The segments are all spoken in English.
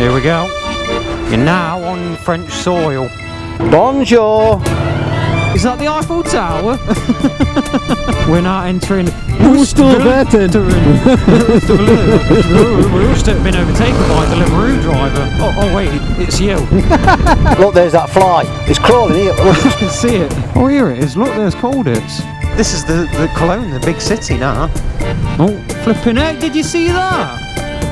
Here we go. You're now on French soil. Bonjour! Is that the Eiffel Tower? We're now entering... Who's still betting? We've just been overtaken by a Deliveroo driver. Oh wait, it's you. Look, there's that fly. It's crawling here. I can see it. Oh, here it is. Look, there's Colditz. This is the Cologne, the big city now. Oh, flipping heck, did you see that?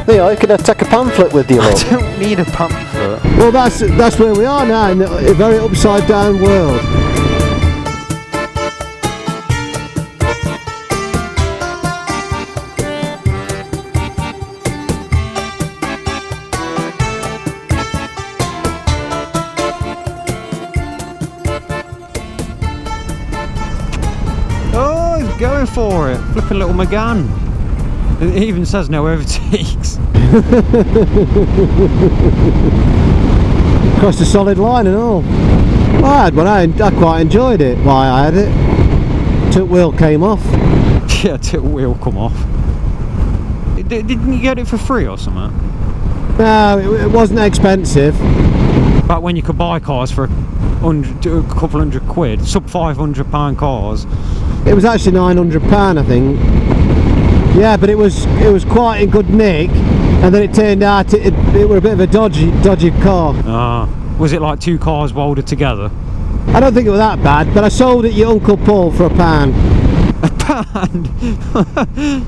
Yeah, you could take a pamphlet with you, look. I don't need a pamphlet. Well, that's where we are now, in a very upside down world. Oh, he's going for it. Flipping little Mégane. It even says no overtakes. Crossed a solid line and all. Well, I quite enjoyed it while I had it. Tilt wheel came off. Yeah, tilt wheel come off. Didn't you get it for free or something? No, it wasn't expensive. Back when you could buy cars for a couple £100, sub £500 cars. It was actually £900, I think. Yeah, but it was quite in good nick, and then it turned out it were a bit of a dodgy car. Ah, was it like two cars welded together? I don't think it was that bad, but I sold it to your Uncle Paul for £1. £1?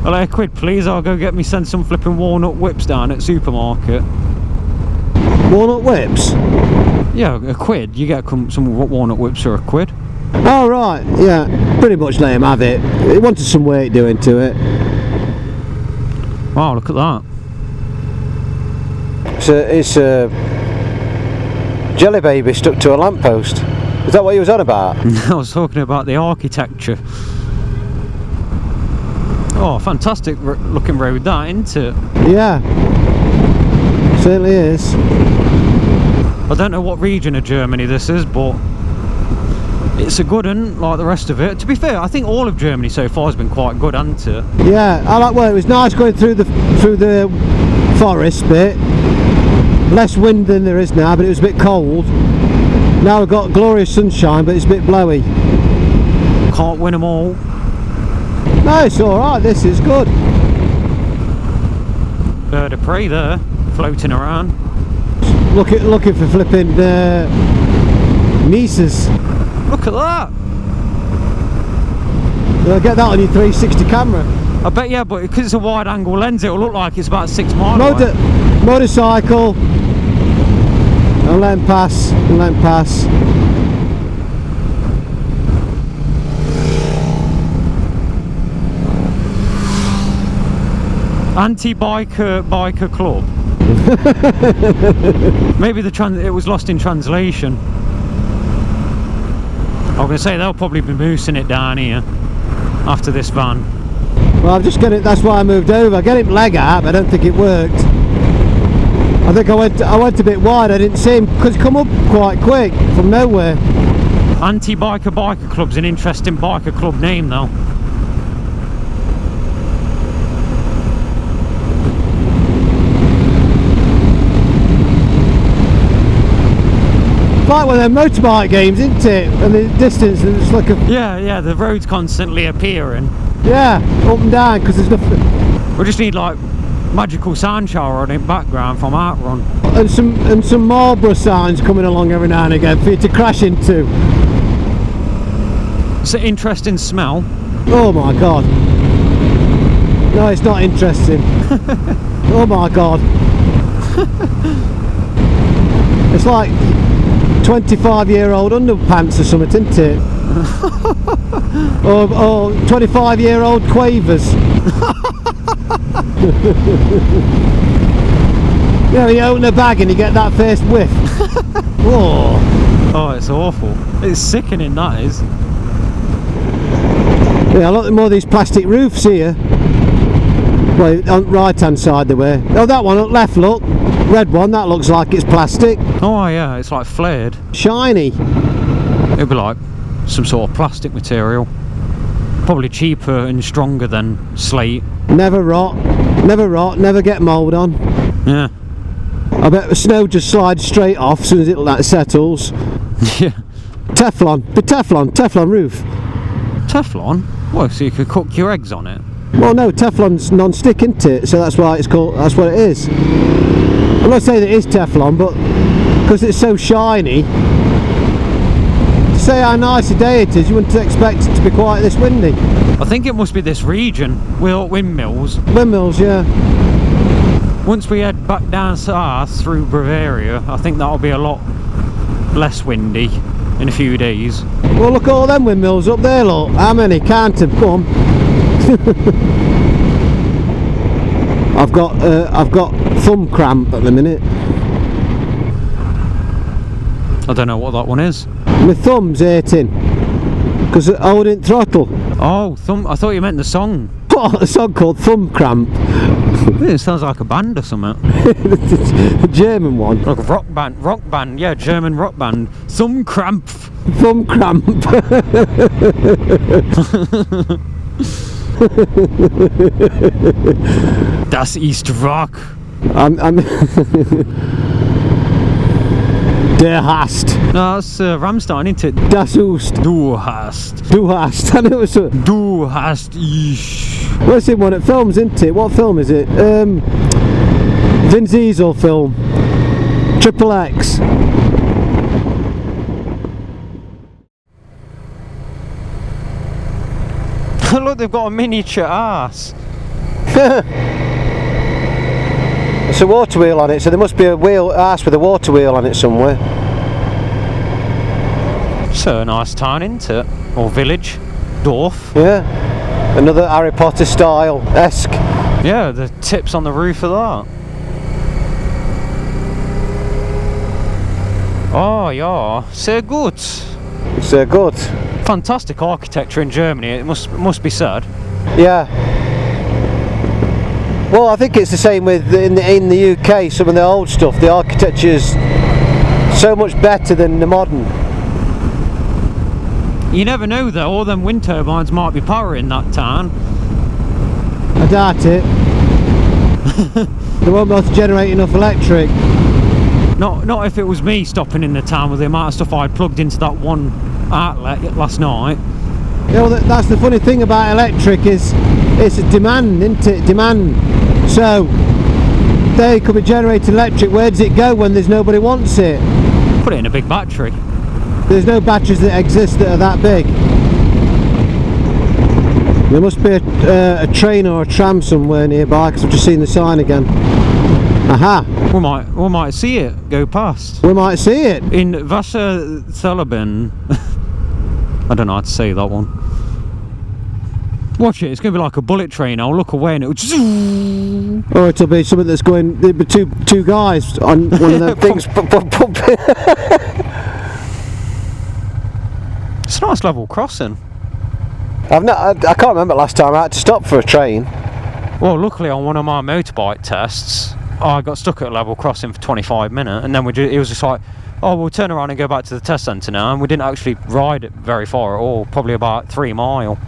Hello, £1 please, I'll go send some flipping walnut whips down at supermarket. Walnut whips? Yeah, £1. You get some walnut whips for £1. Oh right, yeah, pretty much let him have it. It wanted some weight doing to it. Wow, look at that. It's a jelly baby stuck to a lamppost. Is that what you was on about? I was talking about the architecture. Oh, fantastic looking road that, isn't it? Yeah, certainly is. I don't know what region of Germany this is, but it's a good one, like the rest of it. To be fair, I think all of Germany so far has been quite good, hasn't it? Yeah, it was nice going through the forest bit. Less wind than there is now, but it was a bit cold. Now we've got glorious sunshine, but it's a bit blowy. Can't win them all. No, it's alright, this is good. Bird of prey there, floating around. Looking for flipping Mises. Look at that! You'll get that on your 360 camera. I bet, yeah, but because it's a wide angle lens, it'll look like it's about 6 miles away. Motorcycle. And let him pass, and let him pass. Anti-biker club. Maybe it was lost in translation. I was going to say they'll probably be moosing it down here after this van. Well, I've just got it. That's why I moved over. I got it leg out, but I don't think it worked. I think I went a bit wide. I didn't see him because he come up quite quick from nowhere. Anti-biker club's an interesting biker club name, though. It's like one of them motorbike games, isn't it? And the distance, it's like a... Yeah, the road's constantly appearing. Yeah, up and down, because there's nothing... We just need, like, magical sound shower on in background from Outrun. And some Marlborough signs coming along every now and again for you to crash into. It's an interesting smell. Oh my god. No, it's not interesting. Oh my god. It's like 25-year-old underpants or something, isn't it? or 25-year-old Quavers. You know, you open a bag and you get that first whiff. Whoa. Oh, it's awful. It's sickening, that is. Yeah, a lot more of these plastic roofs here. Well, on the right hand side there were. Oh, that one up left, look. Red one, that looks like it's plastic. Oh yeah, it's like flared. Shiny. It'd be like some sort of plastic material. Probably cheaper and stronger than slate. Never rot, never get mould on. Yeah, I bet the snow just slides straight off as soon as it like settles. Yeah. Teflon roof. Teflon? Well, so you could cook your eggs on it. Well, no, Teflon's non-stick, isn't it? So that's why it's called. That's what it is. I'm not saying it is Teflon, but because it's so shiny. To say how nice a day it is, you wouldn't expect it to be quite this windy. I think it must be this region. Windmills. Windmills, yeah. Once we head back down south through Bavaria, I think that'll be a lot less windy in a few days. Well, look at all them windmills up there, look. How many? Count them. Go on. I've got thumb cramp at the minute. I don't know what that one is. My thumb's hurting because I wouldn't throttle. Oh, I thought you meant the song. What? A song called Thumbkrämpfs. It sounds like a band or something. A German one. Like a rock band, yeah, German rock band. Thumbkrämpfs. Thumbkrämpf. Das ist Rock. Der hast. No, that's Rammstein, isn't it? Das ist. Du hast. Du hast. I know it's a. Du hast ich. What's it one at films, isn't it? What film is it? Vin Diesel film. Triple X. Look, they've got a miniature arse. It's a water wheel on it, so there must be a wheel arse with a water wheel on it somewhere. So a nice town, isn't it? Or village. Dorf. Yeah. Another Harry Potter style-esque. Yeah, the tips on the roof of that. Oh, yeah. Sehr gut. Sehr gut. Fantastic architecture in Germany, it must be said. Yeah. Well, I think it's the same with in the UK. Some of the old stuff, the architecture's so much better than the modern. You never know though, all them wind turbines might be powering that town. I doubt it. They won't be able to generate enough electric. Not if it was me stopping in the town with the amount of stuff I'd plugged into that one outlet last night. You know, that's the funny thing about electric is it's a demand, isn't it? Demand. So they could be generating electric. Where does it go when there's nobody wants it? Put it in a big battery. There's no batteries that exist that are that big. There must be a train or a tram somewhere nearby because I've just seen the sign again. Aha! We might see it go past. We might see it in Wasserthaleben. I don't know how to say that one. Watch it, it's going to be like a bullet train. I'll look away and it'll just... Or it'll be something that's going... There'll be two guys on one of them things. It's a nice level crossing. I can't remember last time I had to stop for a train. Well, luckily on one of my motorbike tests, I got stuck at a level crossing for 25 minutes and then it was just like, oh, we'll turn around and go back to the test centre now, and we didn't actually ride it very far at all, probably about 3 miles.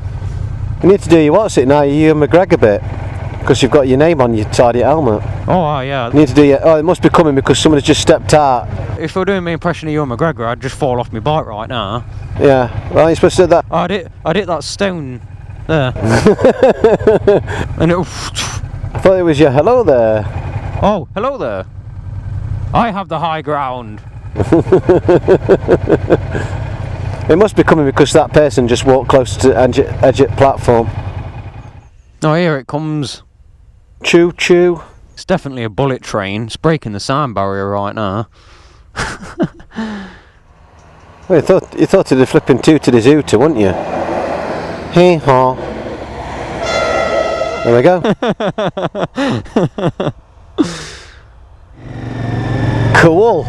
You need to do your what's it now, your Ewan McGregor bit, because you've got your name on your side of your helmet. Oh, yeah. You need to do your... Oh, it must be coming because someone has just stepped out. If we were doing my impression of Ewan McGregor, I'd just fall off my bike right now. Yeah, well, you're supposed to do that. I'd hit that stone there. And it... I thought it was your hello there. Oh, hello there. I have the high ground. It must be coming because that person just walked close to the edge of platform. Oh, here it comes. Choo choo. It's definitely a bullet train. It's breaking the sound barrier right now. Well, you thought it'd flipping tooted his hooter, wouldn't you? Hee haw. There we go. Cool.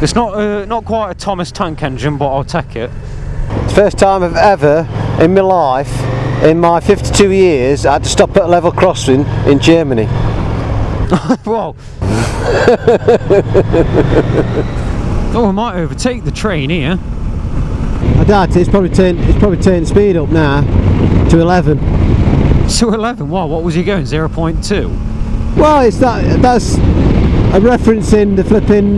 It's not quite a Thomas tank engine, but I'll take it. It's the first time I've ever in my life, in my 52 years, I had to stop at a level crossing in Germany. Whoa. Oh, I might overtake the train here. I doubt it. It's probably turned speed up now to 11. To 11? Wow, what was he going? 0.2? Well, that's I'm referencing the flipping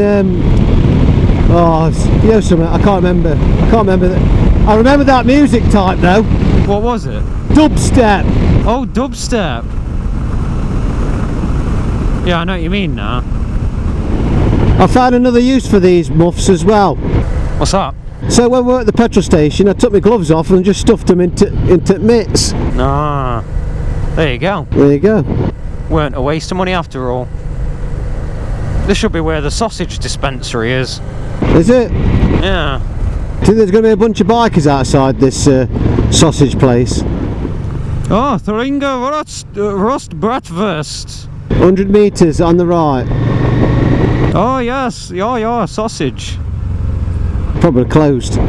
something, I can't remember that. I remember that music type though. What was it? Dubstep. Oh, dubstep. Yeah, I know what you mean now. I found another use for these muffs as well. What's that? So when we were at the petrol station, I took my gloves off and just stuffed them into mitts. Ah, there you go. There you go. Weren't a waste of money after all. This should be where the sausage dispensary is. Is it? Yeah. Do you think there's going to be a bunch of bikers outside this sausage place? Oh, Thuringia roast bratwurst. 100 metres on the right. Oh yes, yeah, sausage. Probably closed.